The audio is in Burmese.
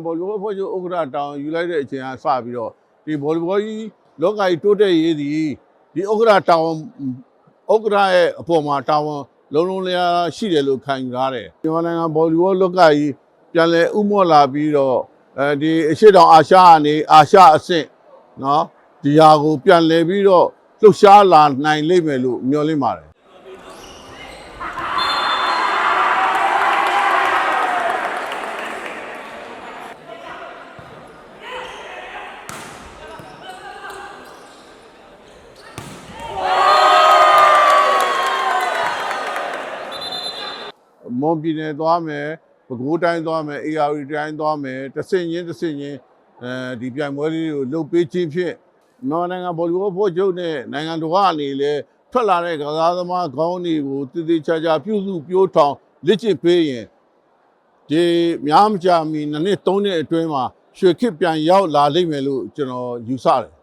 ဘောလုံးအဖွဲ့ချုပ်ဥက္ကဋ္ဌတောင်ယူလိုက်တဲ့အချိန်ကစပြီးတော့ဒီဘောလုံးကြီးလောကကြီးတိုးတက်ရေးဒီဥက္ကဋ္ဌတောင်ဥက္ကဋ္ဌရဲ့အပေါ်မှာတာဝန်လုံးလျားရှိတယ်လို့ခံယူထားတယ်မြန်မာနိုင်ငံဘောလုံးလောကကြီးပြန်လည်ဥမော့လာပြီးတော့ဒီအရှေ့တောင်အာရှကနေအာရှအဆင့်နော်ဒီဟာကိုပြန်လည်ပြီးတော့လှုပ်ရှားလာနိုင်လိမ့်မယ်လို့မျှော်လင့်ပါတယ်မွန်ပြည်နယ်သွားမယ်ပဲခူးတိုင်းသွားမယ်အေရဝတီတိုင်းသွားမယ်တစ်ဆင့်ချင်းဒီပြိုင်ပွဲလေးကိုလုပ်ပေးခြင်းဖြင့်မြန်မာနိုင်ငံဘောလုံးအဖွဲ့ချုပ်နဲ့နိုင်ငံတော်ကနေလည်းထွက်လာတဲ့ကစားသမားခေါင်းတွေကိုတည်တည်ချာချာပြုစုပြောထောင်လက်ကျင့်ပေးရင်ဒီများမကြာမီ2နှစ်3နှစ်အတွင်းမှာရွှေခေတ်ပြန်ရောက်လာလိမ့်မယ်လို့ကျွန်တော်ယူဆတယ်